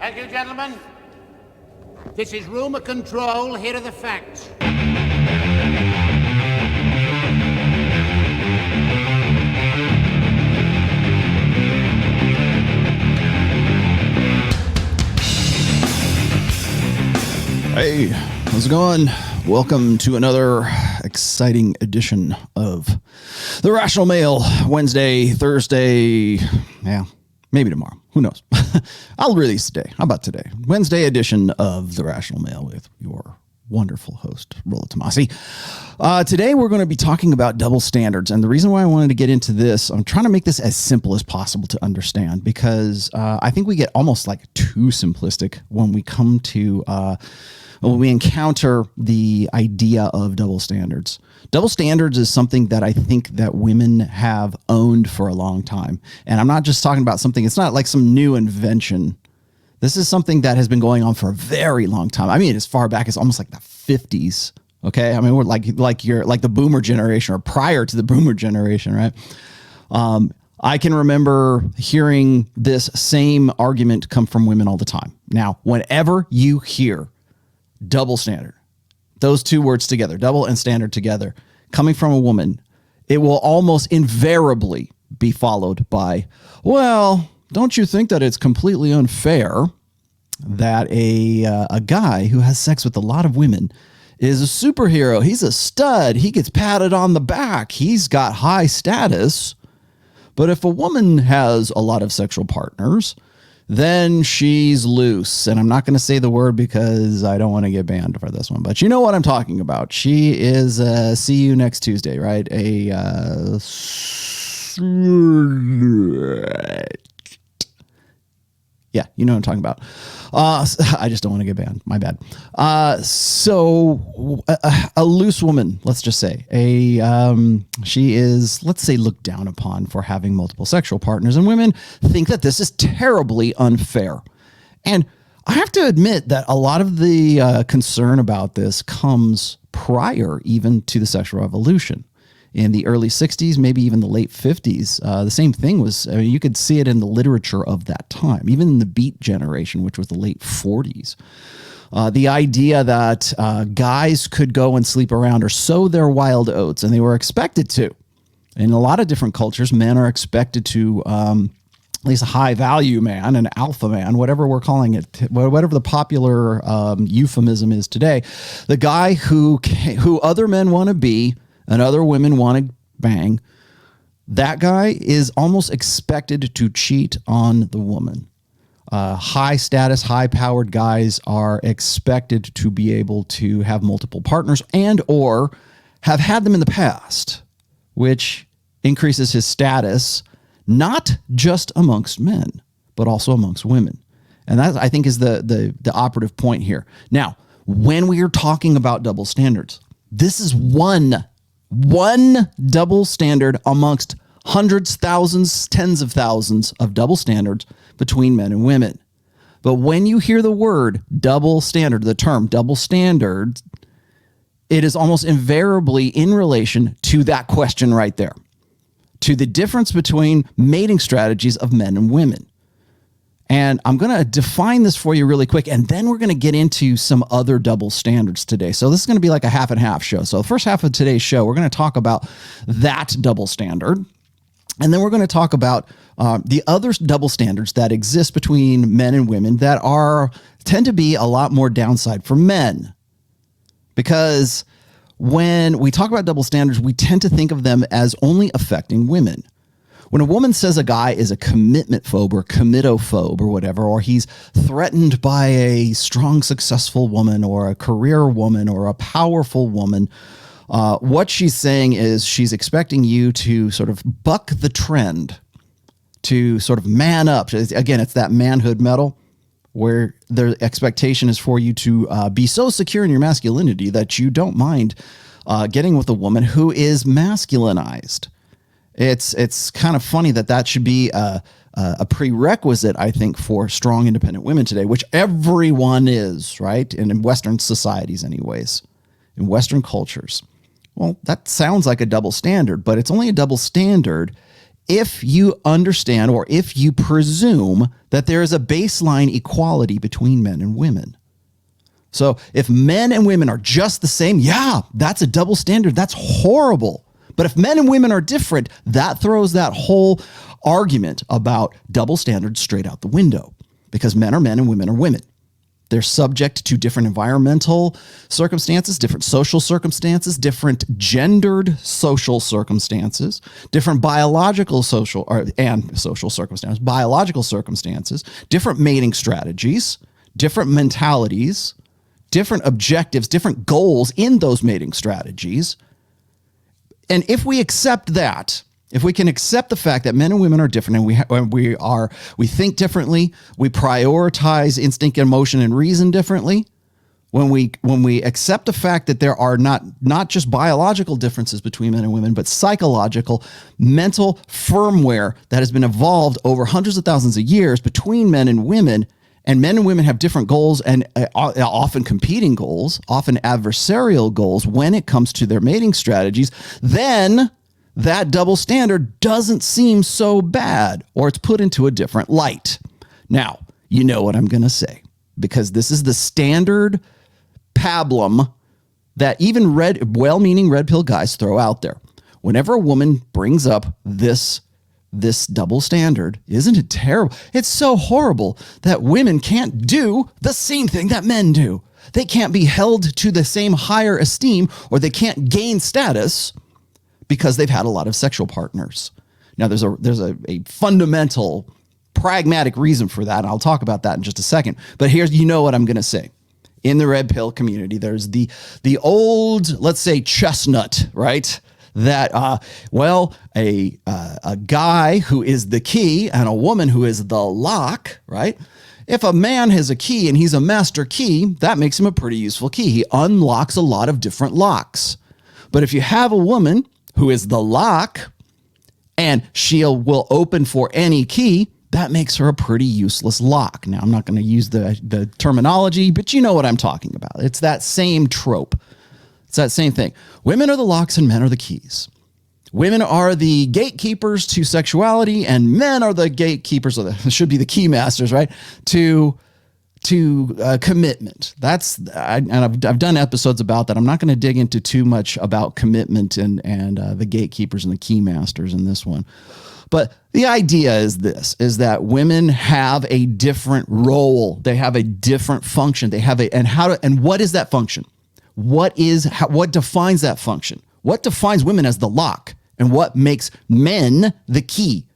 Thank you, gentlemen. This is rumor control. Here are the facts. Hey, how's it going? Welcome to another exciting edition of The Rational Male. Wednesday, Thursday, yeah, maybe tomorrow. Who knows? I'll release today. How about today? Wednesday edition of The Rational Male with your wonderful host, ROLLO TOMASSI. Today we're going to be talking about double standards. And the reason why I wanted to get into this, I'm trying to make this as simple as possible to understand, because I think we get almost like too simplistic when we come to when we encounter the idea of double standards. Double standards is something that I think that women have owned for a long time. And I'm not just talking about something, it's not like some new invention. This is something that has been going on for a very long time. I mean, as far back as almost like the 50s. Okay. I mean, we're like the boomer generation or prior to the boomer generation, right? I can remember hearing this same argument come from women all the time. Now, whenever you hear double standard, those two words together, double and standard together, coming from a woman, it will almost invariably be followed by, well, don't you think that it's completely unfair that a guy who has sex with a lot of women is a superhero? He's a stud. He gets patted on the back. He's got high status. But if a woman has a lot of sexual partners, then she's loose. And I'm not going to say the word because I don't want to get banned for this one, but you know what I'm talking about. She is see you next Tuesday, right? Yeah, you know what I'm talking about. I just don't want to get banned. My bad. So a loose woman, let's just say, she is, let's say, looked down upon for having multiple sexual partners, and women think that this is terribly unfair. And I have to admit that a lot of the concern about this comes prior even to the sexual revolution. In the early 60s, maybe even the late 50s, the same thing was, I mean, you could see it in the literature of that time, even in the Beat generation, which was the late 40s. The idea that guys could go and sleep around or sow their wild oats, and they were expected to. In a lot of different cultures, men are expected to, at least a high value man, an alpha man, whatever we're calling it, whatever the popular euphemism is today, the guy who other men want to be, and other women want to bang, that guy is almost expected to cheat on the woman. High status, high powered guys are expected to be able to have multiple partners and or have had them in the past, which increases his status, not just amongst men, but also amongst women. And that, I think, is the operative point here. Now, when we are talking about double standards, this is one double standard amongst hundreds, thousands, tens of thousands of double standards between men and women. But when you hear the word double standard, the term double standard, it is almost invariably in relation to that question right there, to the difference between mating strategies of men and women. And I'm going to define this for you really quick, and then we're going to get into some other double standards today. So this is going to be like a half and half show. So the first half of today's show, we're going to talk about that double standard. And then we're going to talk about the other double standards that exist between men and women that tend to be a lot more downside for men. Because when we talk about double standards, we tend to think of them as only affecting women. When a woman says a guy is a commitment phobe or committophobe or whatever, or he's threatened by a strong, successful woman or a career woman or a powerful woman, what she's saying is she's expecting you to sort of buck the trend, to sort of man up. Again, it's that manhood medal where the expectation is for you to be so secure in your masculinity that you don't mind getting with a woman who is masculinized. It's kind of funny that should be a prerequisite, I think, for strong, independent women today, which everyone is, right? And in Western societies anyways, in Western cultures. Well, that sounds like a double standard, but it's only a double standard if you understand or if you presume that there is a baseline equality between men and women. So if men and women are just the same, yeah, that's a double standard. That's horrible. But if men and women are different, that throws that whole argument about double standards straight out the window, because men are men and women are women. They're subject to different environmental circumstances, different social circumstances, different gendered social circumstances, different biological social circumstances, biological circumstances, different mating strategies, different mentalities, different objectives, different goals in those mating strategies. And if we accept that, if we can accept the fact that men and women are different and we think differently, we prioritize instinct, emotion, and reason differently, when we accept the fact that there are not just biological differences between men and women, but psychological, mental firmware that has been evolved over hundreds of thousands of years between men and women women have different goals and often competing goals, often adversarial goals when it comes to their mating strategies, then that double standard doesn't seem so bad, or it's put into a different light. Now, you know what I'm going to say, because this is the standard pablum that even well-meaning red pill guys throw out there. Whenever a woman brings up this double standard, isn't it terrible? It's so horrible that women can't do the same thing that men do. They can't be held to the same higher esteem, or they can't gain status because they've had a lot of sexual partners. Now, there's a fundamental pragmatic reason for that, and I'll talk about that in just a second. But here's, you know what I'm going to say. In the red pill community, there's the old, let's say, chestnut, right? That, a guy who is the key and a woman who is the lock, right? If a man has a key and he's a master key, that makes him a pretty useful key. He unlocks a lot of different locks. But if you have a woman who is the lock and will open for any key, that makes her a pretty useless lock. Now, I'm not going to use the terminology, but you know what I'm talking about. It's that same trope. It's that same thing. Women are the locks and men are the keys. Women are the gatekeepers to sexuality, and men are the gatekeepers, or should be the key masters, right? To commitment. I've done episodes about that. I'm not going to dig into too much about commitment and the gatekeepers and the key masters in this one. But the idea is that women have a different role. They have a different function. And what is that function? What defines that function? What defines women as the lock, and what makes men the key?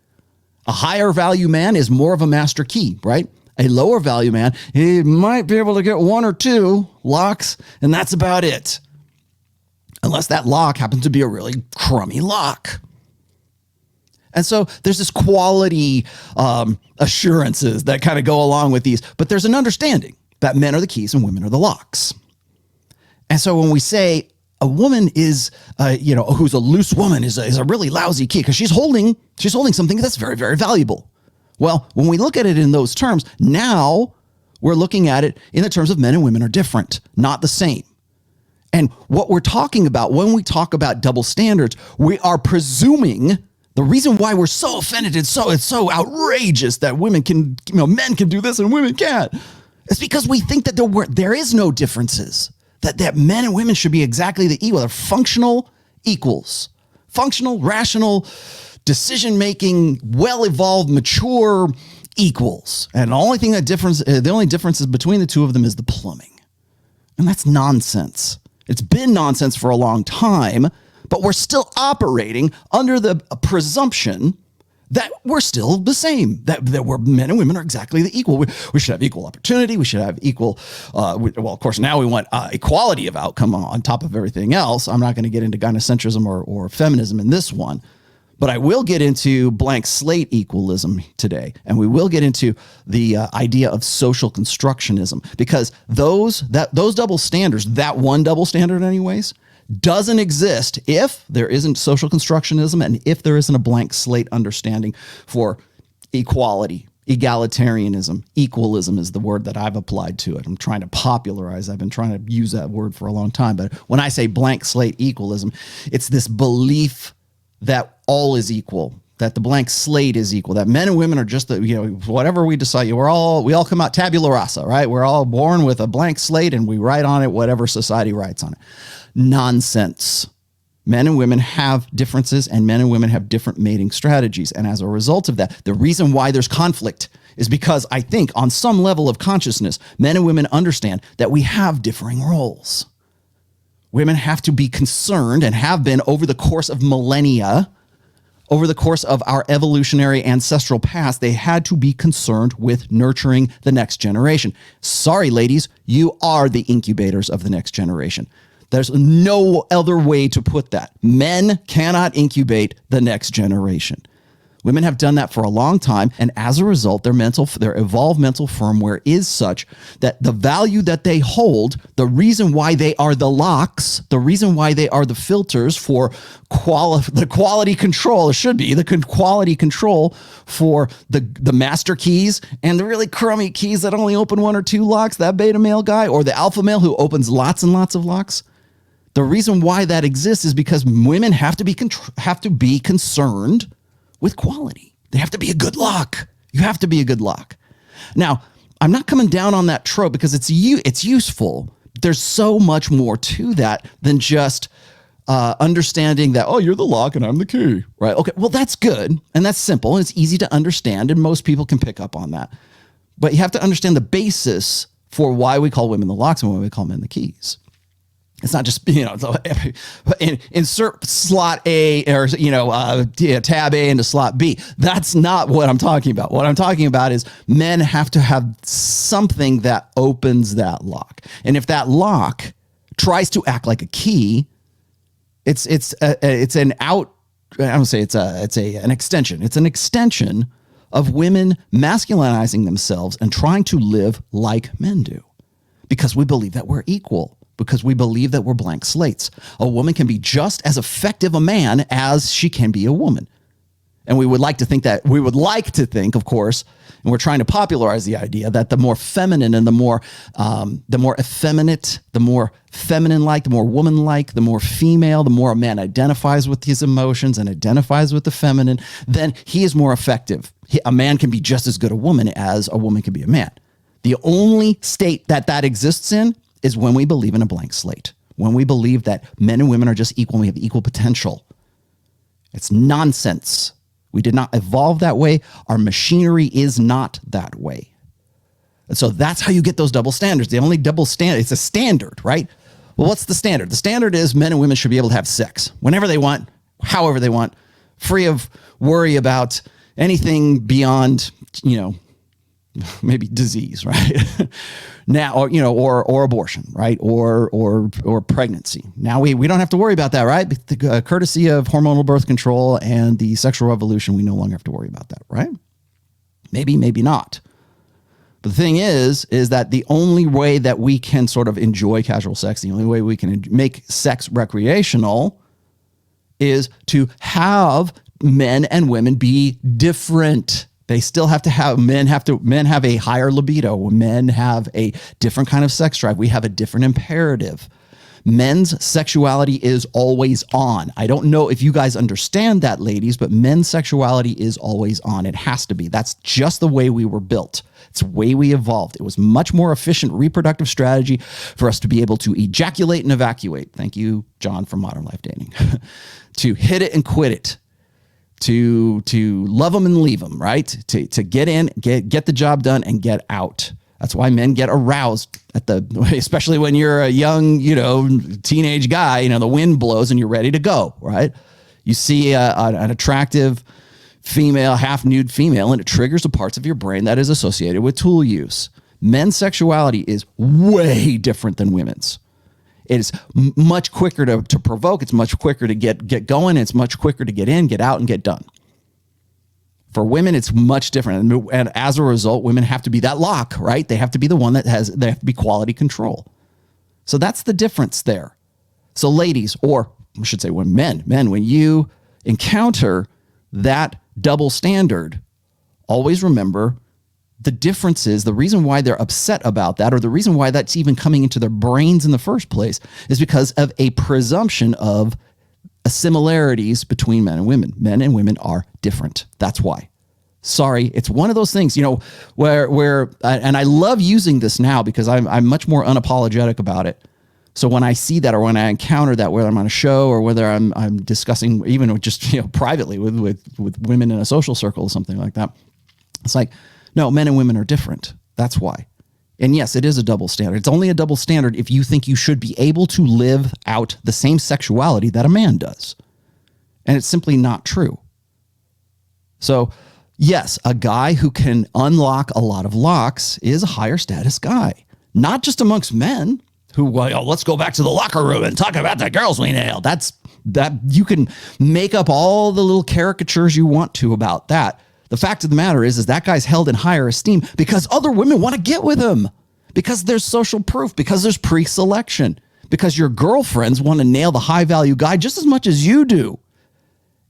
A higher value man is more of a master key, right? A lower value man, he might be able to get one or two locks, and that's about it. Unless that lock happens to be a really crummy lock. And so there's this quality assurances that kind of go along with these, but there's an understanding that men are the keys and women are the locks. And so when we say a woman is, who's a loose woman is a really lousy key because she's holding something that's very, very valuable. Well, when we look at it in those terms, now we're looking at it in the terms of men and women are different, not the same. And what we're talking about when we talk about double standards, we are presuming the reason why we're so offended and it's so outrageous that men can do this and women can't. It's because we think that there is no differences. That men and women should be exactly the equal. They're functional equals. Functional, rational, decision-making, well-evolved, mature equals. And the only difference between the two of them is the plumbing. And that's nonsense. It's been nonsense for a long time, but we're still operating under the presumption that we're still the same, that we're men and women are exactly the equal. We should have equal opportunity. We should have equal, of course, now we want equality of outcome on top of everything else. I'm not going to get into gynocentrism or feminism in this one, but I will get into blank slate equalism today. And we will get into the idea of social constructionism, because those double standards, that one double standard anyways, doesn't exist if there isn't social constructionism and if there isn't a blank slate understanding for equality. Egalitarianism, equalism is the word that I've applied to it. I'm trying to popularize. I've been trying to use that word for a long time. But when I say blank slate equalism, it's this belief that all is equal. that the blank slate is equal, that men and women are just the, whatever we decide, we all come out tabula rasa, right? We're all born with a blank slate and we write on it whatever society writes on it. Nonsense. Men and women have differences, and men and women have different mating strategies. And as a result of that, the reason why there's conflict is because I think on some level of consciousness, men and women understand that we have differing roles. Women have to be concerned, and have been over the course of millennia, over the course of our evolutionary ancestral past, they had to be concerned with nurturing the next generation. Sorry, ladies, you are the incubators of the next generation. There's no other way to put that. Men cannot incubate the next generation. Women have done that for a long time, and as a result, their evolved mental firmware is such that the value that they hold, the reason why they are the locks, the reason why they are the filters for the quality control, it should be the quality control for the master keys and the really crummy keys that only open one or two locks, that beta male guy, or the alpha male who opens lots and lots of locks. The reason why that exists is because women have to be concerned with quality. They have to be a good lock. You have to be a good lock. Now, I'm not coming down on that trope because it's useful. There's so much more to that than just understanding that, oh, you're the lock and I'm the key, right? Okay, well, that's good and that's simple and it's easy to understand and most people can pick up on that. But you have to understand the basis for why we call women the locks and why we call men the keys. It's not just, insert slot A or, tab A into slot B. That's not what I'm talking about. What I'm talking about is men have to have something that opens that lock. And if that lock tries to act like a key, it's an extension. It's an extension of women masculinizing themselves and trying to live like men do because we believe that we're equal. Because we believe that we're blank slates. A woman can be just as effective a man as she can be a woman. And we would like to think, of course, and we're trying to popularize the idea that the more feminine and the more effeminate, the more feminine-like, the more woman-like, the more female, the more a man identifies with his emotions and identifies with the feminine, then he is more effective. A man can be just as good a woman as a woman can be a man. The only state that exists in is when we believe in a blank slate, when we believe that men and women are just equal and we have equal potential. It's nonsense. We did not evolve that way. Our machinery is not that way. And so that's how you get those double standards. The only double standard, it's a standard, right? Well, what's the standard? The standard is men and women should be able to have sex whenever they want, however they want, free of worry about anything beyond, maybe disease, right? Now, or abortion, right? Or pregnancy. Now we don't have to worry about that, right? The courtesy of hormonal birth control and the sexual revolution, we no longer have to worry about that, right? Maybe not. But the thing is that the only way that we can sort of enjoy casual sex, the only way we can make sex recreational is to have men and women be different. They still have to have, men have a higher libido. Men have a different kind of sex drive. We have a different imperative. Men's sexuality is always on. I don't know if you guys understand that, ladies, but men's sexuality is always on. It has to be. That's just the way we were built. It's the way we evolved. It was much more efficient reproductive strategy for us to be able to ejaculate and evacuate. Thank you, John, from Modern Life Dating. To hit it and quit it. To love them and leave them, right? To get in, get the job done and get out. That's why men get aroused especially when you're a young, teenage guy, the wind blows and you're ready to go, right? You see an attractive female, half nude female, and it triggers the parts of your brain that is associated with tool use. Men's sexuality is way different than women's. It is much quicker to provoke. It's much quicker to get going. It's much quicker to get in, get out, and get done. For women, it's much different. And as a result, women have to be that lock, right? They have to be the one they have to be quality control. So that's the difference there. So ladies, or I should say men, when you encounter that double standard, always remember the difference is the reason why they're upset about that, or the reason why that's even coming into their brains in the first place, is because of a presumption of similarities between men and women. Men and women are different. That's why. Sorry, it's one of those things, where and I love using this now because I'm much more unapologetic about it. So when I see that, or when I encounter that, whether I'm on a show or whether I'm discussing even just privately with women in a social circle or something like that, it's like, no, men and women are different. That's why. And yes, it is a double standard. It's only a double standard if you think you should be able to live out the same sexuality that a man does, and it's simply not true. So yes, a guy who can unlock a lot of locks is a higher status guy, not just amongst men who, well, let's go back to the locker room and talk about the girls we nailed. That you can make up all the little caricatures you want to about that. The fact of the matter is that guy's held in higher esteem because other women want to get with him, because there's social proof, because there's pre-selection, because your girlfriends want to nail the high value guy just as much as you do.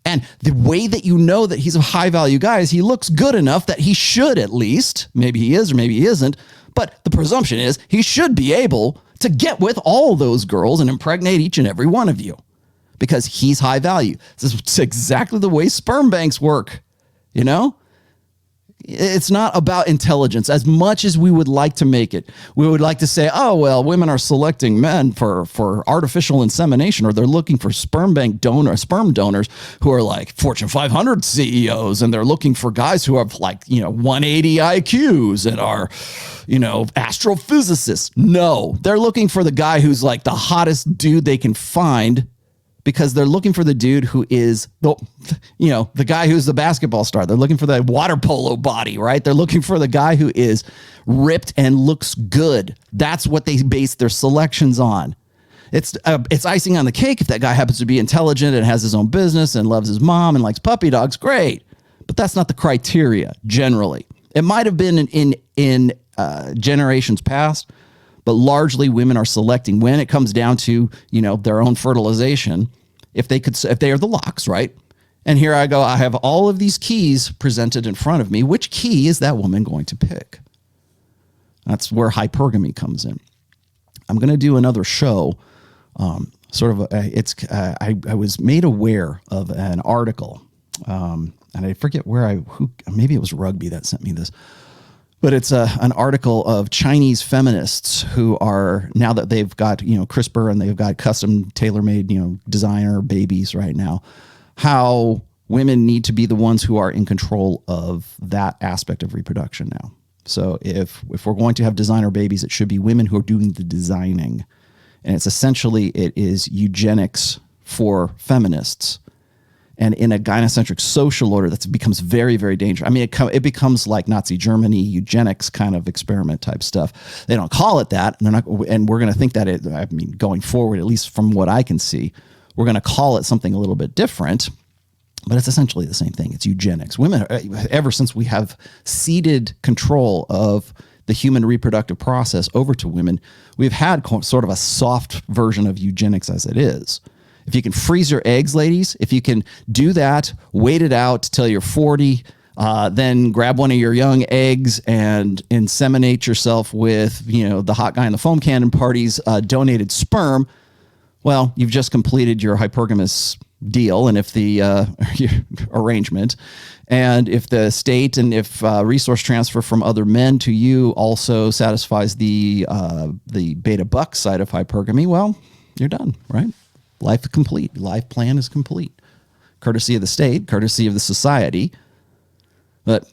And the way that you know that he's a high value guy is he looks good enough that he should, at least, maybe he is or maybe he isn't, but the presumption is he should be able to get with all those girls and impregnate each and every one of you because he's high value. This is exactly the way sperm banks work. It's not about intelligence as much as we would like to make it. We would like to say, oh, well, women are selecting men for artificial insemination, or they're looking for sperm donors who are like Fortune 500 CEOs. And they're looking for guys who have 180 IQs and are, astrophysicists. No, they're looking for the guy who's like the hottest dude they can find, because they're looking for the dude who is the guy who's the basketball star. They're looking for the water polo body, right? They're looking for the guy who is ripped and looks good. That's what they base their selections on. It's icing on the cake if that guy happens to be intelligent and has his own business and loves his mom and likes puppy dogs. Great, but that's not the criteria generally. It might have been in generations past. But largely women are selecting when it comes down to, their own fertilization, if they are the locks, right? And here I go, I have all of these keys presented in front of me. Which key is that woman going to pick? That's where hypergamy comes in. I'm going to do another show. I was made aware of an article, and I forget maybe it was Rugby that sent me this. But it's an article of Chinese feminists who are, now that they've got, CRISPR and they've got custom tailor-made, designer babies right now, how women need to be the ones who are in control of that aspect of reproduction now. So if we're going to have designer babies, it should be women who are doing the designing. And it is eugenics for feminists. And in a gynocentric social order, that becomes very, very dangerous. I mean, it becomes like Nazi Germany eugenics kind of experiment type stuff. They don't call it that, and we're going to think that going forward, at least from what I can see, we're going to call it something a little bit different. But it's essentially the same thing. It's eugenics. Women, ever since we have ceded control of the human reproductive process over to women, we've had sort of a soft version of eugenics as it is. If you can freeze your eggs, ladies, if you can do that, wait it out till you're 40, then grab one of your young eggs and inseminate yourself with, the hot guy in the foam cannon party's donated sperm, well, you've just completed your hypergamous deal. And if the arrangement, and if the state and if resource transfer from other men to you also satisfies the beta buck side of hypergamy, well, you're done, right? Life is complete. Life plan is complete. Courtesy of the state, courtesy of the society. But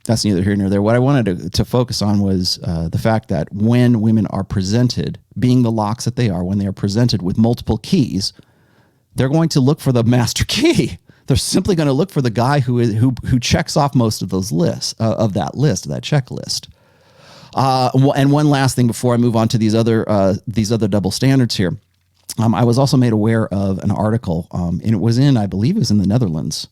that's neither here nor there. What I wanted to focus on was the fact that when women are presented, being the locks that they are, when they are presented with multiple keys, they're going to look for the master key. They're simply going to look for the guy who checks off most of those lists, of that checklist. And one last thing before I move on to these other double standards here. I was also made aware of an article, and it was I believe it was in the Netherlands.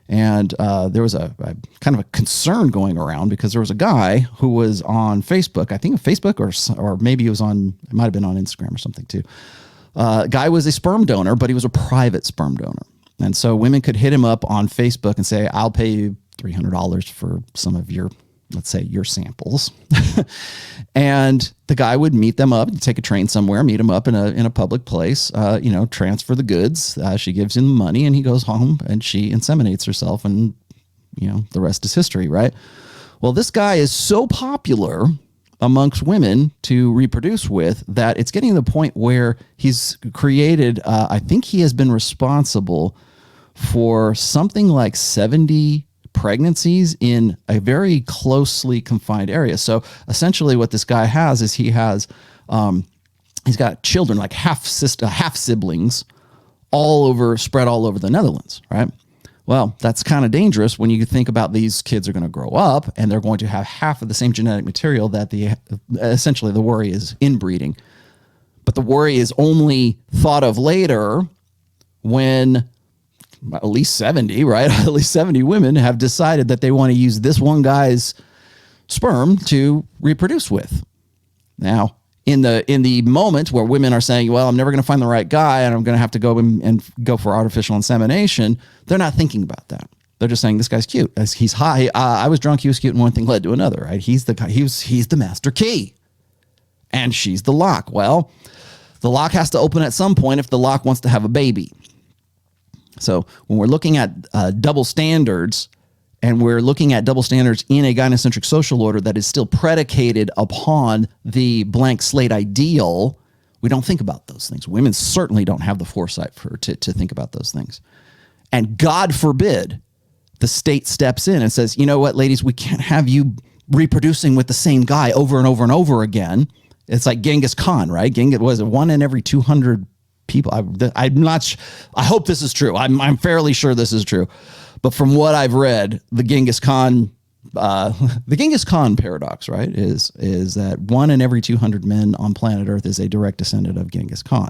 And there was a kind of a concern going around because there was a guy who was on Facebook, I think Facebook or maybe it might have been on Instagram or something too. Guy was a sperm donor, but he was a private sperm donor. And so women could hit him up on Facebook and say, I'll pay you $300 for some of your let's say your samples. And the guy would meet them up, take a train somewhere, meet them up in a public place, transfer the goods. She gives him the money and he goes home and she inseminates herself, and, the rest is history, right? Well, this guy is so popular amongst women to reproduce with that it's getting to the point where he's created, I think he has been responsible for something like 70 pregnancies in a very closely confined area. So essentially what this guy has is he's got children, like half siblings, spread all over the Netherlands, right? Well, that's kind of dangerous when you think about these kids are going to grow up and they're going to have half of the same genetic material that essentially the worry is inbreeding. But the worry is only thought of later when at least 70, right? At least 70 women have decided that they want to use this one guy's sperm to reproduce with. Now, in the moment where women are saying, well, I'm never going to find the right guy and I'm going to have to go and go for artificial insemination, they're not thinking about that. They're just saying, this guy's cute. He's high. I was drunk. He was cute. And one thing led to another, right? He's the guy. He's the master key and she's the lock. Well, the lock has to open at some point if the lock wants to have a baby. So when we're looking at double standards, and we're looking at double standards in a gynocentric social order that is still predicated upon the blank slate ideal, we don't think about those things. Women certainly don't have the foresight to think about those things. And God forbid the state steps in and says, you know what, ladies, we can't have you reproducing with the same guy over and over and over again. It's like Genghis Khan, right? Was it 1 in every 200 people? I'm not. I hope this is true. I'm fairly sure this is true. But from what I've read, the Genghis Khan paradox, right, is that 1 in every 200 men on planet Earth is a direct descendant of Genghis Khan.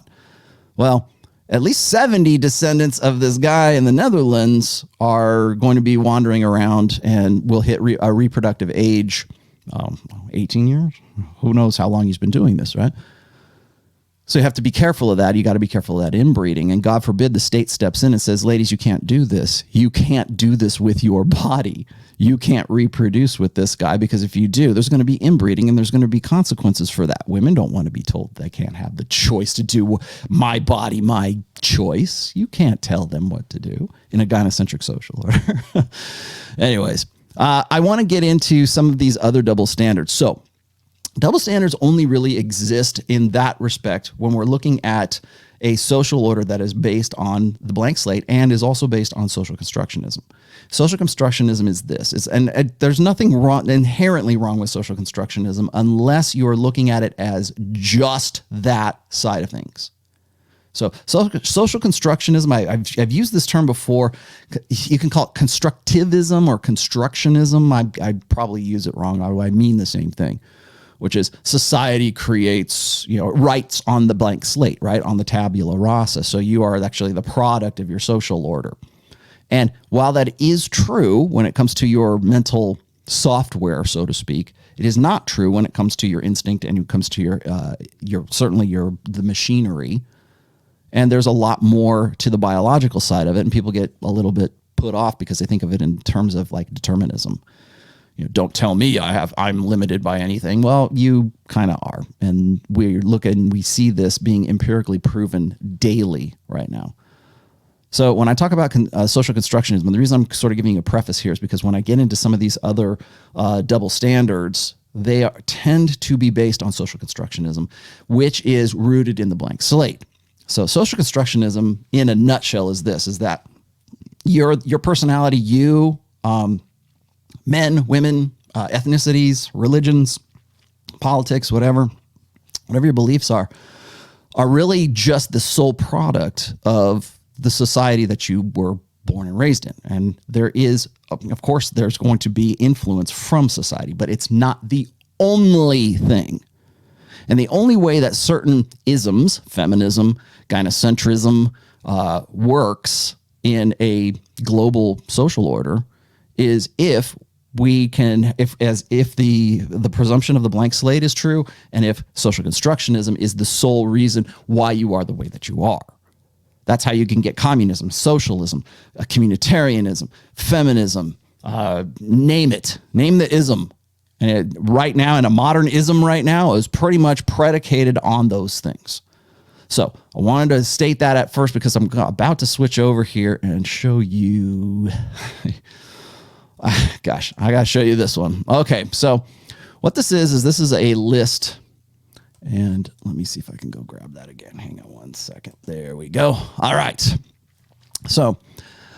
Well, at least 70 descendants of this guy in the Netherlands are going to be wandering around and will hit a reproductive age, 18 years. Who knows how long he's been doing this, right? So you have to be careful of that. You got to be careful of that inbreeding. And God forbid the state steps in and says, ladies, you can't do this. You can't do this with your body. You can't reproduce with this guy, because if you do, there's going to be inbreeding and there's going to be consequences for that. Women don't want to be told they can't have the choice to do my body, my choice. You can't tell them what to do in a gynocentric social order. Anyways, I want to get into some of these other double standards. So double standards only really exist in that respect when we're looking at a social order that is based on the blank slate and is also based on social constructionism. Social constructionism is this, and there's nothing inherently wrong with social constructionism unless you're looking at it as just that side of things. So social constructionism, I've used this term before. You can call it constructivism or constructionism. I probably use it wrong, although I mean the same thing, which is society creates, rights on the blank slate, right? On the tabula rasa. So you are actually the product of your social order. And while that is true when it comes to your mental software, so to speak, it is not true when it comes to your instinct and it comes to the machinery. And there's a lot more to the biological side of it. And people get a little bit put off because they think of it in terms of like determinism. Don't tell me I'm limited by anything. Well, you kind of are. And we see this being empirically proven daily right now. So when I talk about social constructionism, the reason I'm sort of giving a preface here is because when I get into some of these other double standards, they tend to be based on social constructionism, which is rooted in the blank slate. So social constructionism in a nutshell is that your personality, men, women, ethnicities, religions, politics, whatever your beliefs are really just the sole product of the society that you were born and raised in. And there is, of course, there's going to be influence from society, but it's not the only thing. And the only way that certain isms, feminism, gynocentrism, works in a global social order is if the presumption of the blank slate is true, and if social constructionism is the sole reason why you are the way that you are. That's how you can get communism, socialism, communitarianism, feminism, name it. Name the ism. And right now, in a modernism right now, is pretty much predicated on those things. So I wanted to state that at first because I'm about to switch over here and show you. Gosh, I got to show you this one. Okay, so what this is this is a list. And let me see if I can go grab that again. Hang on one second. There we go. All right. So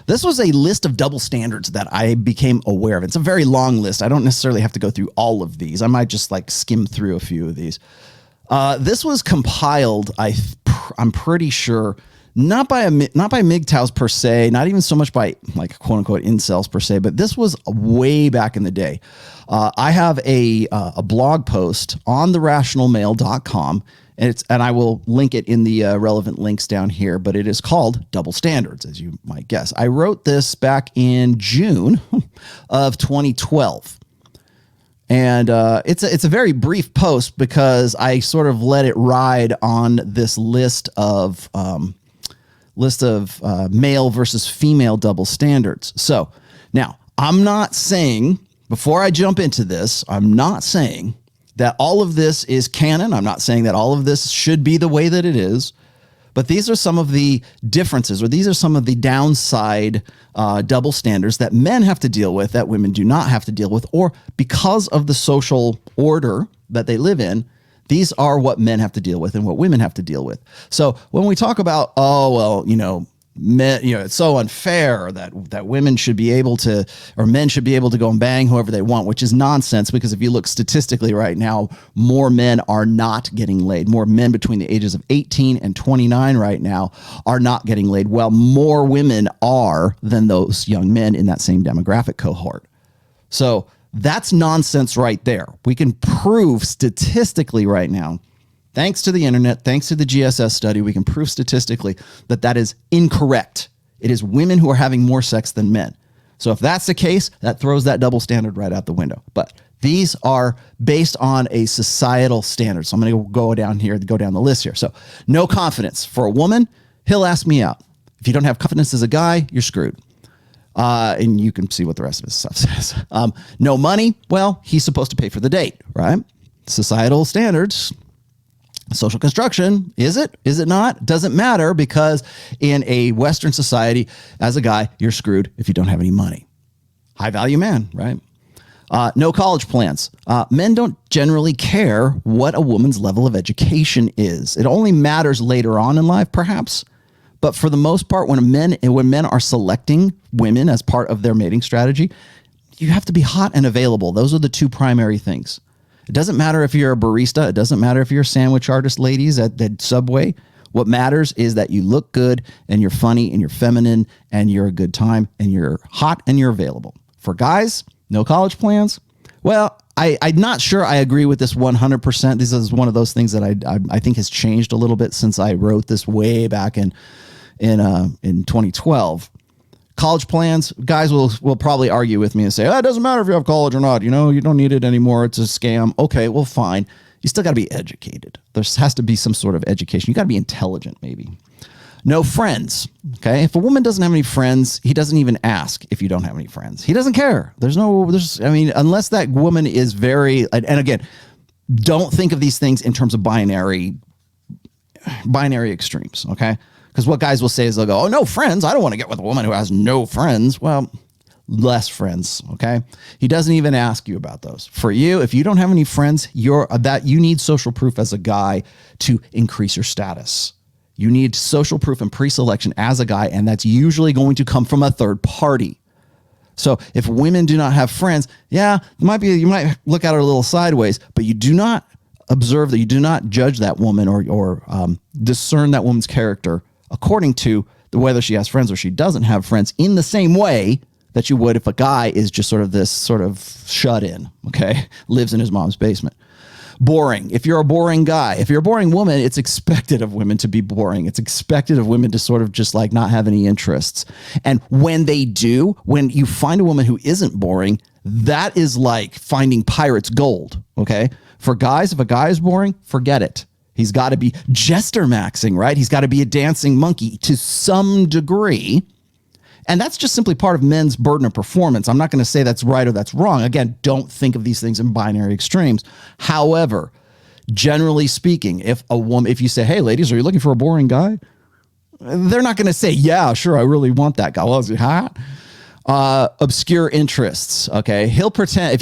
this was a list of double standards that I became aware of. It's a very long list. I don't necessarily have to go through all of these. I might just like skim through a few of these. This was compiled, I'm pretty sure, not by MGTOWs per se, not even so much by like quote unquote incels per se, but this was way back in the day. I have a blog post on the rationalmale.com, and I will link it in the relevant links down here, but it is called Double Standards, as you might guess. I wrote this back in June of 2012. And it's a very brief post because I sort of let it ride on this list of male versus female double standards. So now I'm not saying, before I jump into this, I'm not saying that all of this is canon. I'm not saying that all of this should be the way that it is. But these are some of the differences, or these are some of the downside double standards that men have to deal with that women do not have to deal with, or because of the social order that they live in, these are what men have to deal with and what women have to deal with. So when we talk about, men, it's so unfair that women should be able to, or men should be able to go and bang whoever they want, which is nonsense, because if you look statistically right now, more men are not getting laid. More men between the ages of 18 and 29 right now are not getting laid, while more women are than those young men in that same demographic cohort. So that's nonsense right there. We can prove statistically right now, thanks to the internet, thanks to the GSS study, we can prove statistically that that is incorrect. It is women who are having more sex than men. So if that's the case, that throws that double standard right out the window. But these are based on a societal standard. So I'm going to go down the list here. So no confidence. For a woman, he'll ask me out. If you don't have confidence as a guy, you're screwed. And you can see what the rest of his stuff says. No money. Well, he's supposed to pay for the date, right? Societal standards. Social construction, is it? Is it not? Doesn't matter, because in a Western society, as a guy, you're screwed if you don't have any money. High value man, right? No college plans. Men don't generally care what a woman's level of education is. It only matters later on in life, perhaps. But for the most part, when men are selecting women as part of their mating strategy, you have to be hot and available. Those are the two primary things. It doesn't matter if you're a barista. It doesn't matter if you're a sandwich artist, ladies, at Subway. What matters is that you look good and you're funny and you're feminine and you're a good time and you're hot and you're available. For guys, no college plans. Well, I'm not sure I agree with this 100%. This is one of those things that I think has changed a little bit since I wrote this way back in 2012. College plans, guys will probably argue with me and say, it doesn't matter if you have college or not. You don't need it anymore. It's a scam. Okay, well, fine. You still got to be educated. There has to be some sort of education. You got to be intelligent, maybe. No friends. Okay. If a woman doesn't have any friends, he doesn't even ask if you don't have any friends. He doesn't care. Unless that woman is very, and again, don't think of these things in terms of binary extremes. Okay. Because what guys will say is they'll go, no friends. I don't want to get with a woman who has no friends. Well, less friends, okay? He doesn't even ask you about those. For you, if you don't have any friends, you need social proof as a guy to increase your status. You need social proof and pre-selection as a guy, and that's usually going to come from a third party. So if women do not have friends, you might look at her a little sideways, but you do not observe that, you do not judge that woman or discern that woman's character according to whether she has friends or she doesn't have friends, in the same way that you would if a guy is just sort of shut in, okay? Lives in his mom's basement. Boring. If you're a boring guy, if you're a boring woman, it's expected of women to be boring. It's expected of women to sort of just like not have any interests. And when they do, when you find a woman who isn't boring, that is like finding pirate's gold, okay? For guys, if a guy is boring, forget it. He's got to be jester maxing, right? He's got to be a dancing monkey to some degree. And that's just simply part of men's burden of performance. I'm not going to say that's right or that's wrong. Again, don't think of these things in binary extremes. However, generally speaking, if you say, hey, ladies, are you looking for a boring guy? They're not going to say, yeah, sure, I really want that guy. Well, is he hot? Obscure interests. Okay. He'll pretend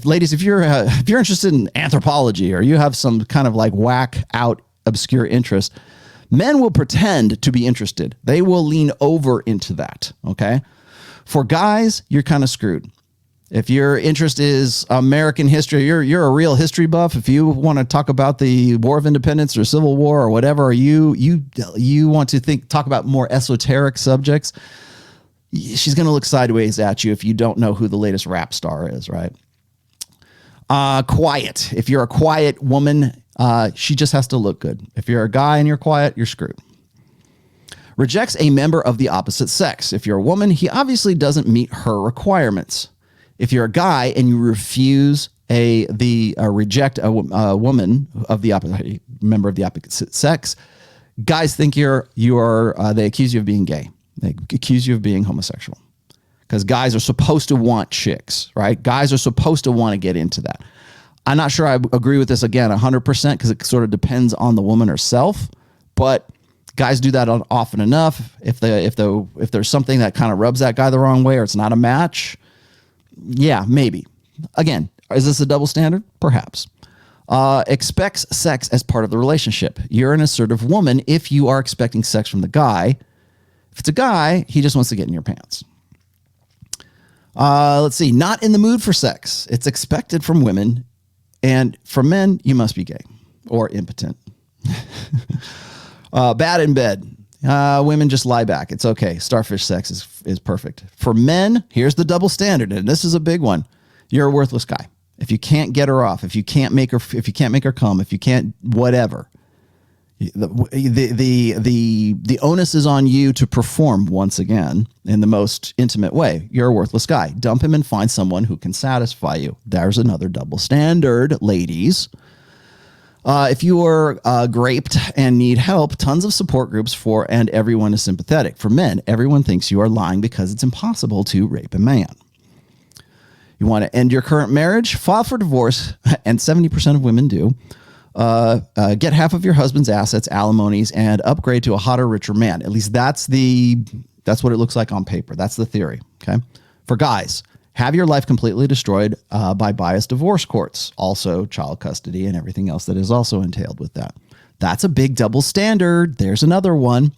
ladies, if you're interested in anthropology or you have some kind of like whack out obscure interest, men will pretend to be interested. They will lean over into that. Okay. For guys, you're kind of screwed. If your interest is American history, you're a real history buff. If you want to talk about the War of Independence or Civil War or whatever, or you want to talk about more esoteric subjects, she's going to look sideways at you if you don't know who the latest rap star is, right? Quiet. If you're a quiet woman, she just has to look good. If you're a guy and you're quiet, you're screwed. Rejects a member of the opposite sex. If you're a woman, he obviously doesn't meet her requirements. If you're a guy and you refuse reject a woman of the opposite member of the opposite sex, guys think they accuse you of being gay. They accuse you of being homosexual because guys are supposed to want chicks, right? Guys are supposed to want to get into that. I'm not sure I agree with this again 100% because it sort of depends on the woman herself, but guys do that often enough. If there's something that kind of rubs that guy the wrong way or it's not a match, yeah, maybe. Again, is this a double standard? Perhaps. Expects sex as part of the relationship. You're an assertive woman if you are expecting sex from the guy. If it's a guy, he just wants to get in your pants. Let's see. Not in the mood for sex. It's expected from women. And for men, you must be gay or impotent. Bad in bed. Women just lie back. It's okay. Starfish sex is perfect. For men, here's the double standard. And this is a big one. You're a worthless guy. If you can't get her off, if you can't make her come, if you can't, whatever. The onus is on you to perform once again in the most intimate way. You're a worthless guy. Dump him and find someone who can satisfy you. There's another double standard, ladies. If you are raped and need help, tons of support groups and everyone is sympathetic. For men, everyone thinks you are lying because it's impossible to rape a man. You want to end your current marriage? File for divorce, and 70% of women do. Get half of your husband's assets, alimonies, and upgrade to a hotter, richer man. At least that's what it looks like on paper. That's the theory. Okay. For guys, have your life completely destroyed by biased divorce courts. Also, child custody and everything else that is also entailed with that. That's a big double standard. There's another one.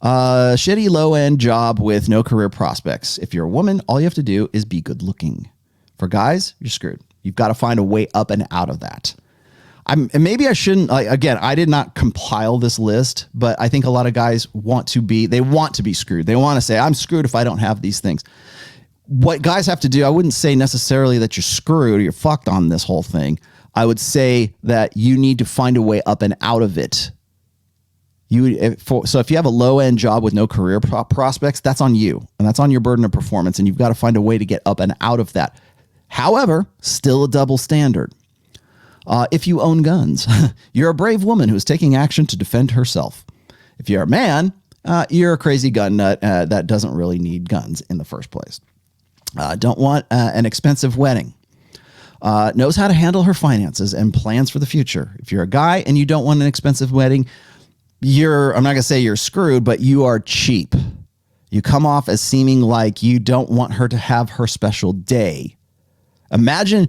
Shitty low-end job with no career prospects. If you're a woman, all you have to do is be good looking. For guys, you're screwed. You've got to find a way up and out of that. And maybe I shouldn't, again, I did not compile this list, but I think a lot of guys want to be screwed. They want to say, I'm screwed if I don't have these things. What guys have to do, I wouldn't say necessarily that you're screwed or you're fucked on this whole thing. I would say that you need to find a way up and out of it. So if you have a low-end job with no career prospects, that's on you, and that's on your burden of performance, and you've got to find a way to get up and out of that. However, still a double standard. If you own guns, you're a brave woman who's taking action to defend herself. If you're a man, you're a crazy gun nut that doesn't really need guns in the first place. Don't want an expensive wedding. Knows how to handle her finances and plans for the future. If you're a guy and you don't want an expensive wedding, I'm not going to say you're screwed, but you are cheap. You come off as seeming like you don't want her to have her special day. Imagine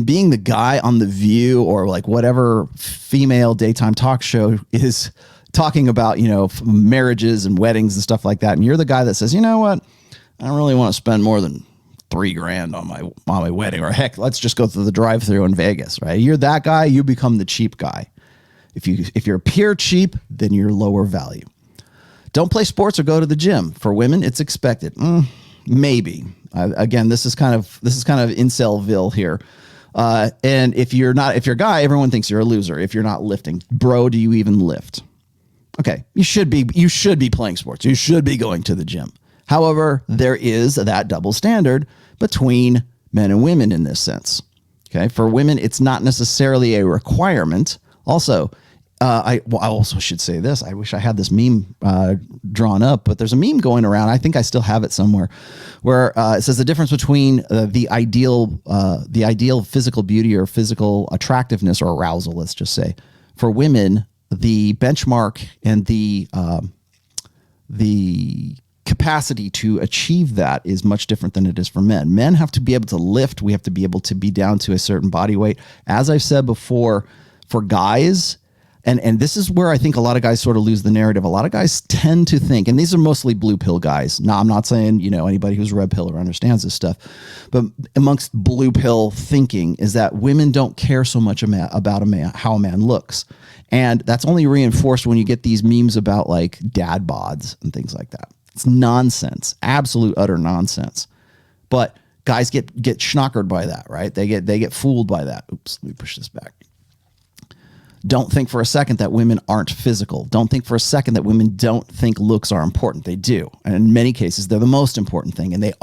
being the guy on The View or like whatever female daytime talk show is talking about, marriages and weddings and stuff like that. And you're the guy that says, you know what? I don't really want to spend more than $3,000 on my wedding, or heck, let's just go through the drive-thru in Vegas, right? You're that guy, you become the cheap guy. If you're pure cheap, then you're lower value. Don't play sports or go to the gym. For women, it's expected. Maybe. Again, this is kind of Incelville here. And if you're a guy, everyone thinks you're a loser. If you're not lifting, bro, do you even lift? Okay. You should be playing sports. You should be going to the gym. However, there is that double standard between men and women in this sense. Okay. For women, it's not necessarily a requirement. Also, I also should say this. I wish I had this meme drawn up, but there's a meme going around. I think I still have it somewhere, where it says the difference between the ideal physical beauty or physical attractiveness or arousal. Let's just say, for women, the benchmark and the capacity to achieve that is much different than it is for men. Men have to be able to lift. We have to be able to be down to a certain body weight. As I've said before, for guys. And this is where I think a lot of guys sort of lose the narrative. A lot of guys tend to think, and these are mostly blue pill guys. Now, I'm not saying, anybody who's red pill or understands this stuff, but amongst blue pill thinking is that women don't care so much about how a man looks. And that's only reinforced when you get these memes about like dad bods and things like that. It's nonsense, absolute utter nonsense. But guys get schnockered by that, right? They get fooled by that. Oops, let me push this back. Don't think for a second that women aren't physical. Don't think for a second that women don't think looks are important. They do. And in many cases, they're the most important thing. And they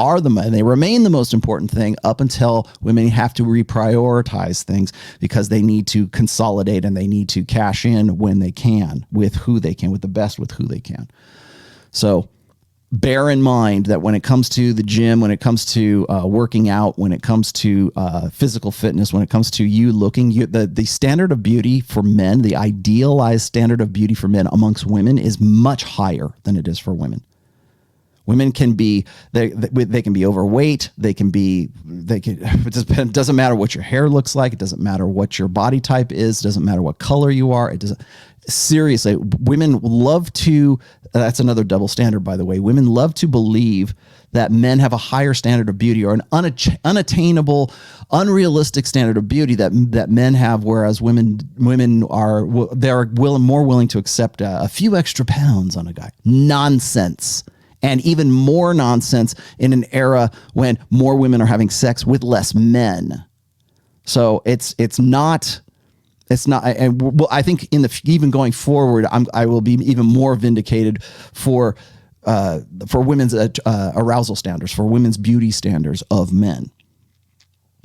remain the most important thing up until women have to reprioritize things because they need to consolidate and they need to cash in when they can, with who they can, with the best with who they can. So bear in mind that when it comes to the gym, when it comes to working out, when it comes to physical fitness, when it comes to you looking, the standard of beauty for men, the idealized standard of beauty for men amongst women is much higher than it is for women. Women can be, they can be overweight. It doesn't matter what your hair looks like. It doesn't matter what your body type is. It doesn't matter what color you are. Seriously, women love to, that's another double standard, by the way. Women love to believe that men have a higher standard of beauty or an unattainable, unrealistic standard of beauty that men have, whereas women are more willing to accept a few extra pounds on a guy. Nonsense. And even more nonsense in an era when more women are having sex with less men. So it's not. And I think even going forward, I will be even more vindicated for women's arousal standards, for women's beauty standards of men,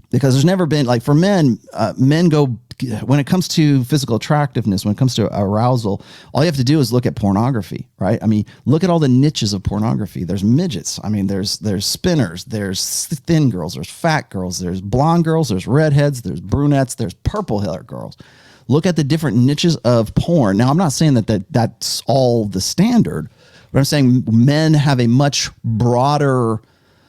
because there's never been, like, for men, men go, when it comes to physical attractiveness, when it comes to arousal, all you have to do is look at pornography, right? I mean, look at all the niches of pornography. There's midgets. I mean, there's spinners, there's thin girls, there's fat girls, there's blonde girls, there's redheads, there's brunettes, there's purple hair girls. Look at the different niches of porn. Now, I'm not saying that's all the standard, but I'm saying men have a much broader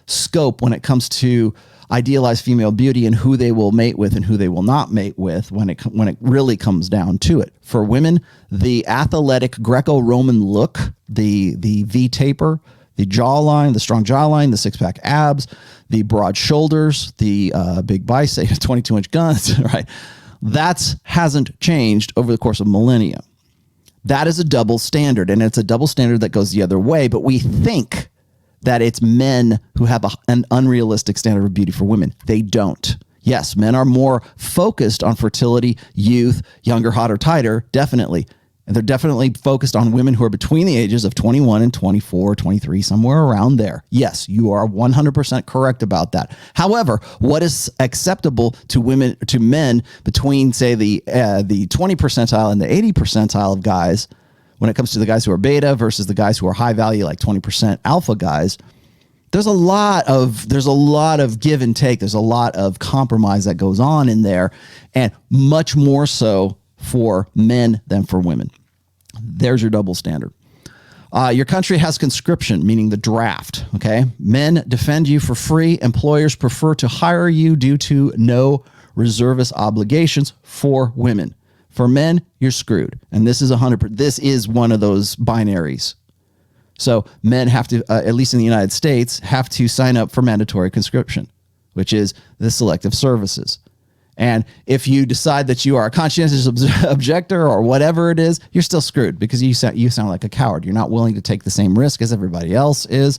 scope when it comes to idealized female beauty and who they will mate with and who they will not mate with when it really comes down to it. For women, the athletic Greco-Roman look, the V taper, the jawline, the strong jawline, the six-pack abs, the broad shoulders, the big bicep, 22-inch guns, right? That hasn't changed over the course of millennia. That is a double standard, and it's a double standard that goes the other way, but we think that it's men who have an unrealistic standard of beauty for women. They don't. Yes, men are more focused on fertility, youth, younger, hotter, tighter, definitely. And they're definitely focused on women who are between the ages of 21 and 24, 23, somewhere around there. Yes, you are 100% correct about that. However, what is acceptable to men between, say, the 20 percentile and the 80 percentile of guys, when it comes to the guys who are beta versus the guys who are high value, like 20% alpha guys, there's a lot of give and take. There's a lot of compromise that goes on in there, and much more so for men than for women. There's your double standard. Your country has conscription, meaning the draft. Okay. Men defend you for free. Employers prefer to hire you due to no reservist obligations. For women. For men, you're screwed. And this is 100%. This is one of those binaries. So men have to, at least in the United States, have to sign up for mandatory conscription, which is the selective services. And if you decide that you are a conscientious objector or whatever it is, you're still screwed because you sound like a coward. You're not willing to take the same risk as everybody else is.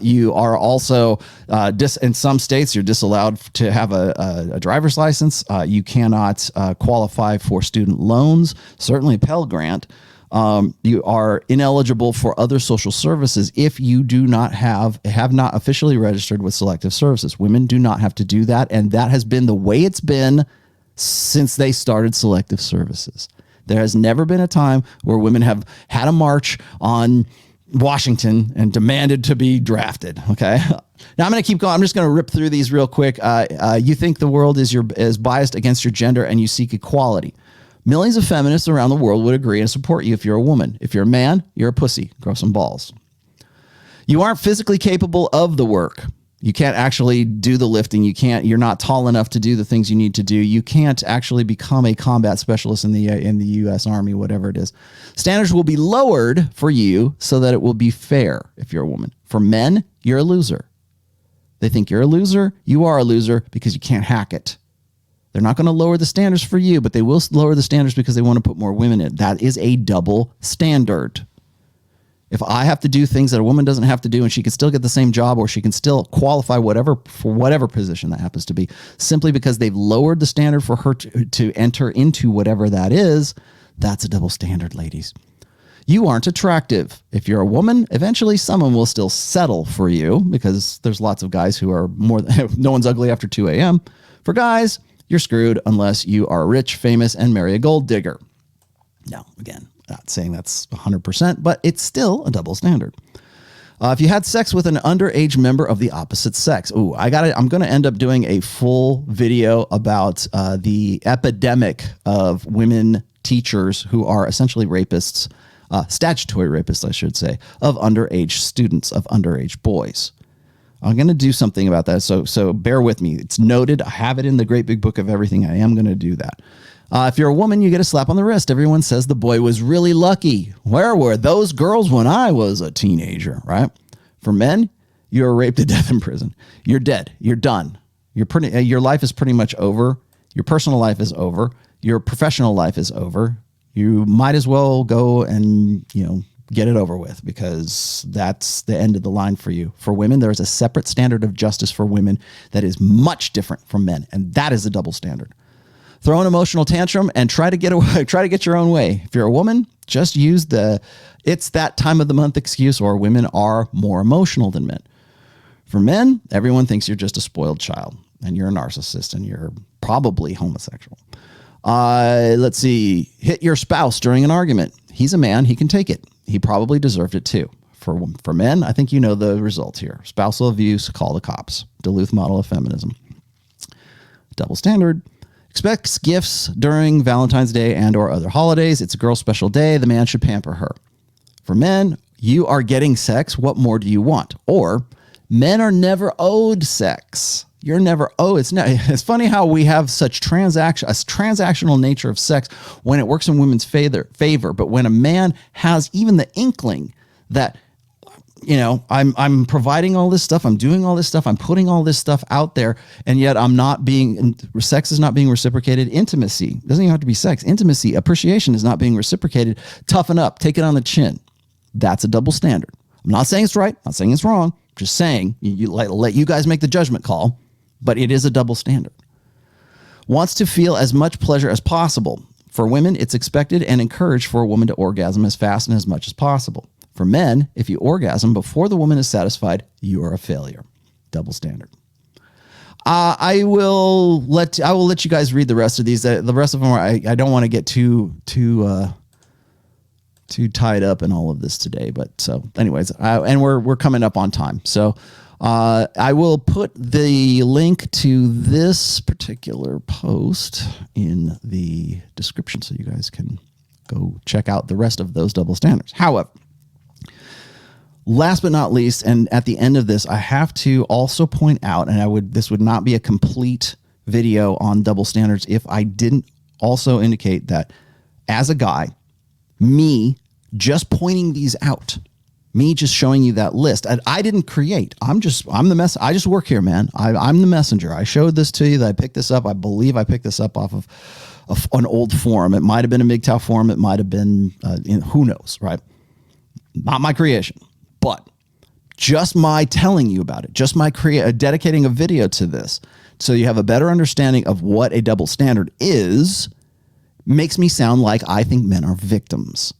You are also, in some states, you're disallowed to have a driver's license. You cannot qualify for student loans, certainly a Pell Grant. You are ineligible for other social services if you do not have not officially registered with selective services. Women do not have to do that, and that has been the way it's been since they started selective services. There has never been a time where women have had a march on Washington and demanded to be drafted. Okay. Now I'm going to keep going. I'm just going to rip through these real quick. You think the world is biased against your gender and you seek equality. Millions of feminists around the world would agree and support you if you're a woman. If you're a man, you're a pussy. Grow some balls. You aren't physically capable of the work. You can't actually do the lifting. You're not tall enough to do the things you need to do. You can't actually become a combat specialist in the U.S. Army, whatever it is. Standards will be lowered for you so that it will be fair if you're a woman. For men, you're a loser. They think you're a loser. You are a loser because you can't hack it. They're not going to lower the standards for you, but they will lower the standards because they want to put more women in. That is a double standard. If I have to do things that a woman doesn't have to do and she can still get the same job or she can still qualify for whatever position that happens to be, simply because they've lowered the standard for her to enter into whatever that is, that's a double standard, ladies. You aren't attractive. If you're a woman, eventually someone will still settle for you because there's lots of guys who are no one's ugly after 2 a.m. For guys, you're screwed unless you are rich, famous, and marry a gold digger. Now, again, not saying that's 100%, but it's still a double standard. If you had sex with an underage member of the opposite sex, I'm going to end up doing a full video about the epidemic of women teachers who are essentially rapists, statutory rapists, I should say, of underage students, of underage boys. I'm going to do something about that, so bear with me. It's noted. I have it in the great big book of everything. I am going to do that. If you're a woman, you get a slap on the wrist. Everyone says the boy was really lucky. Where were those girls when I was a teenager, right? For men, you're raped to death in prison. You're dead. You're done. Your life is pretty much over. Your personal life is over. Your professional life is over. You might as well go and, get it over with because that's the end of the line for you. For women, there is a separate standard of justice for women that is much different from men, and that is a double standard. Throw an emotional tantrum and try to get your own way. If you're a woman, just use it's that time of the month excuse, or women are more emotional than men. For men, everyone thinks you're just a spoiled child and you're a narcissist and you're probably homosexual. Let's see. Hit your spouse during an argument. He's a man. He can take it. He probably deserved it too. For men, I think you know the result here. Spousal abuse, call the cops. Duluth model of feminism. Double standard. Expects gifts during Valentine's Day and or other holidays. It's a girl's special day. The man should pamper her. For men, you are getting sex. What more do you want? Or men are never owed sex. You're never owed. It's funny how we have such transactional nature of sex when it works in women's favor. But when a man has even the inkling that, I'm providing all this stuff, I'm doing all this stuff, I'm putting all this stuff out there, and yet sex is not being reciprocated. Intimacy doesn't even have to be sex. Intimacy, appreciation is not being reciprocated. Toughen up, take it on the chin. That's a double standard. I'm not saying it's right, I'm not saying it's wrong. I'm just saying let you guys make the judgment call, but it is a double standard. Wants to feel as much pleasure as possible. For women, it's expected and encouraged for a woman to orgasm as fast and as much as possible. For men, if you orgasm before the woman is satisfied, you are a failure. Double standard. I will let you guys read the rest of these. The rest of them I don't want to get too tied up in all of this today. But so, anyways, and we're coming up on time. So I will put the link to this particular post in the description so you guys can go check out the rest of those double standards. However, last but not least, and at the end of this, I have to also point out, and this would not be a complete video on double standards if I didn't also indicate that as a guy, me just pointing these out, me just showing you that list, I didn't create. I'm the mess. I just work here, man. I'm the messenger. I showed this to you. That I picked this up. I believe I picked this up off of an old forum. It might have been a MGTOW forum. It might have been, who knows, right? Not my creation. But just my telling you about it, just my dedicating a video to this, so you have a better understanding of what a double standard is, makes me sound like I think men are victims.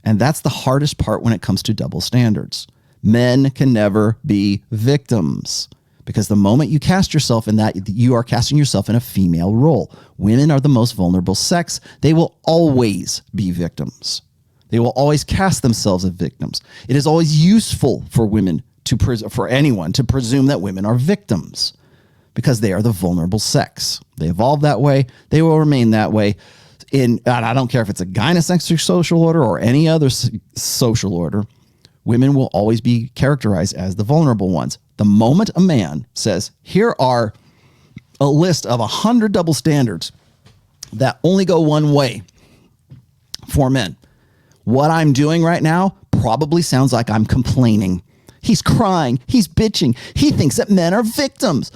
And that's the hardest part when it comes to double standards. Men can never be victims Because the moment you cast yourself in that, you are casting yourself in a female role. Women are the most vulnerable sex. They will always be victims. They will always cast themselves as victims. It is always useful for women for anyone to presume that women are victims because they are the vulnerable sex. They evolved that way. They will remain that way. And I don't care if it's a gynosexual social order or any other social order. Women will always be characterized as the vulnerable ones. The moment a man says, here are a list of 100 double standards that only go one way for men, what I'm doing right now probably sounds like I'm complaining. He's crying. He's bitching. He thinks that men are victims.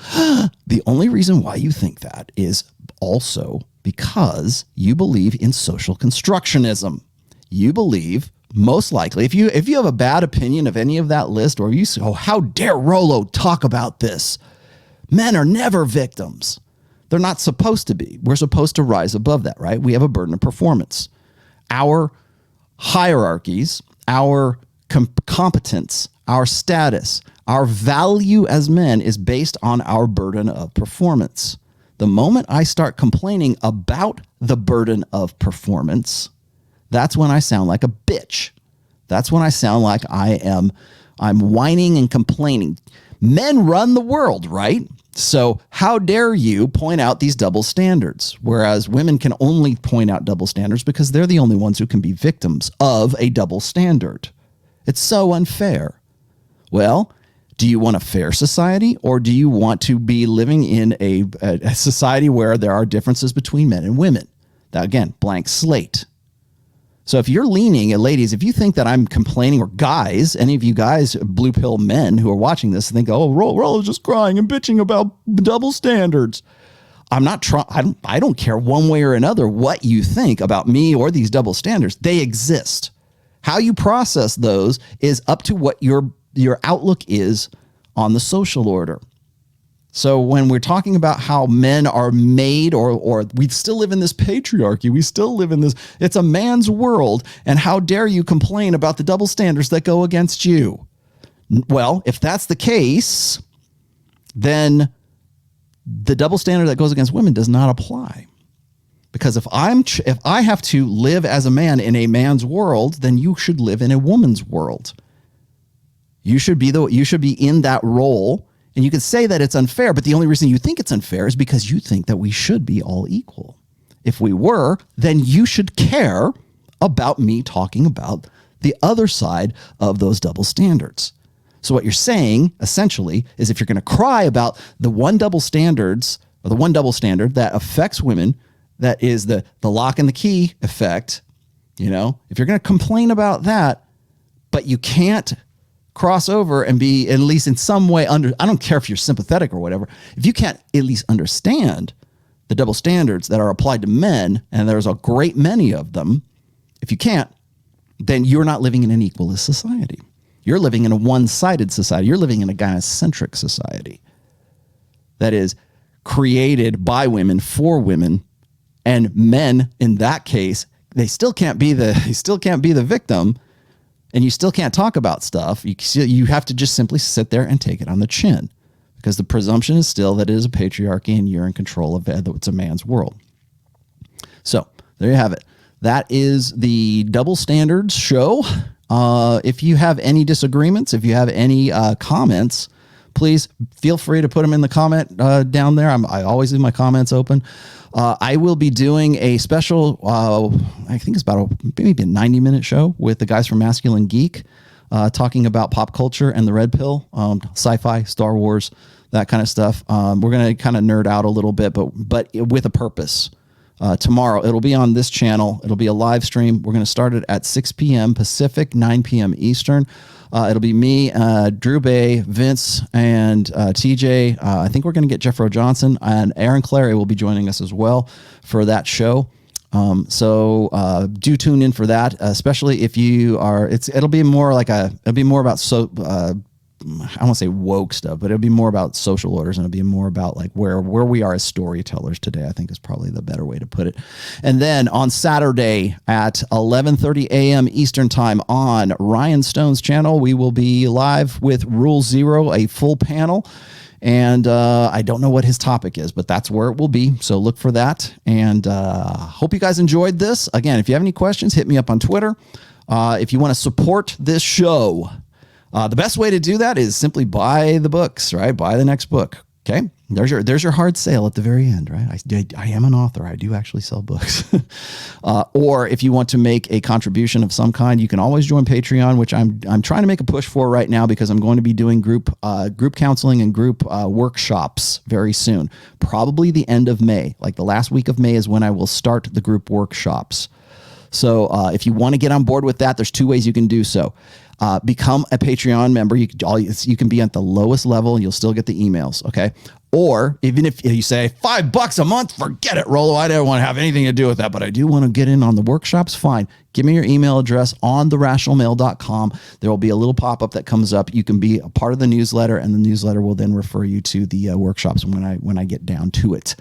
The only reason why you think that is also because you believe in social constructionism. You believe, most likely, if you have a bad opinion of any of that list, or you say, oh, how dare Rollo talk about this? Men are never victims. They're not supposed to be. We're supposed to rise above that, right? We have a burden of performance. Our hierarchies, our competence, our status, our value as men is based on our burden of performance. The moment I start complaining about the burden of performance, that's when I sound like a bitch. That's when I sound like I'm whining and complaining. Men run the world, right? So how dare you point out these double standards, whereas women can only point out double standards because they're the only ones who can be victims of a double standard. It's so unfair. Well, do you want a fair society, or do you want to be living in a society where there are differences between men and women? That, again, blank slate. So if you're leaning, and ladies, if you think that I'm complaining, or guys, any of you guys, blue pill men who are watching this, think, oh, Rollo's just crying and bitching about double standards. I'm not trying. I don't care one way or another what you think about me or these double standards. They exist. How you process those is up to what your outlook is on the social order. So when we're talking about how men are made, or we still live in this patriarchy, we still live in this, it's a man's world, and how dare you complain about the double standards that go against you? Well, if that's the case, then the double standard that goes against women does not apply. Because if I have to live as a man in a man's world, then you should live in a woman's world. You should be in that role. And you could say that it's unfair, but the only reason you think it's unfair is because you think that we should be all equal. If we were, then you should care about me talking about the other side of those double standards. So what you're saying, essentially, is if you're going to cry about the one double standard that affects women, that is the lock and the key effect, if you're going to complain about that, but you can't cross over and be at least in some way I don't care if you're sympathetic or whatever, if you can't at least understand the double standards that are applied to men, and there's a great many of them, if you can't, then you're not living in an equalist society. You're living in a one-sided society. You're living in a gynocentric society that is created by women for women, and men in that case, they still can't be the victim. And you still can't talk about stuff. You have to just simply sit there and take it on the chin, because the presumption is still that it is a patriarchy and you're in control of it. It's a man's world. So there you have it. That is the Double Standards show. If you have any disagreements, if you have any comments, please feel free to put them in the comment down there. I always leave my comments open. I will be doing a special, I think it's about maybe a 90-minute show with the guys from Masculine Geek, talking about pop culture and the red pill, sci-fi, Star Wars, that kind of stuff. We're going to kind of nerd out a little bit, but with a purpose. Tomorrow, it'll be on this channel. It'll be a live stream. We're going to start it at 6 p.m. Pacific, 9 p.m. Eastern. It'll be me, Drew Bay, Vince, and TJ. I think we're going to get Jeffro Johnson, and Aaron Clary will be joining us as well for that show. So do tune in for that, especially if you are. It'll be more about I won't say woke stuff, but it'll be more about social orders, and it'll be more about like where we are as storytellers today, I think is probably the better way to put it. And then on Saturday at 11:30 a.m. Eastern time on Ryan Stone's channel, we will be live with Rule Zero, a full panel. And I don't know what his topic is, but that's where it will be. So look for that. And hope you guys enjoyed this. Again, if you have any questions, hit me up on Twitter. If you want to support this show, the best way to do that is simply buy the books, right? Buy the next book. Okay. There's your hard sale at the very end, right? I am an author. I do actually sell books. Or if you want to make a contribution of some kind, you can always join Patreon, which I'm trying to make a push for right now because I'm going to be doing group counseling and group workshops very soon. Probably the end of May, like the last week of May is when I will start the group workshops. So if you want to get on board with that, there's 2 ways you can do so. Become a Patreon member. You can be at the lowest level and you'll still get the emails. Okay. Or even if you say $5 a month, forget it, Rollo. I don't want to have anything to do with that, but I do want to get in on the workshops. Fine. Give me your email address on therationalmale.com. There will be a little pop-up that comes up. You can be a part of the newsletter, and the newsletter will then refer you to the workshops when I get down to it.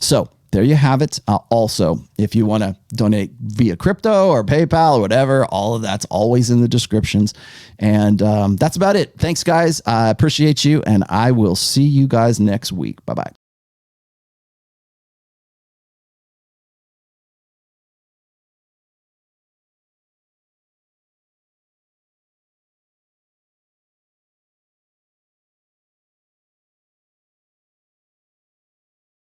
So there you have it. Also, if you want to donate via crypto or PayPal or whatever, all of that's always in the descriptions. And that's about it. Thanks, guys. I appreciate you, and I will see you guys next week. Bye-bye.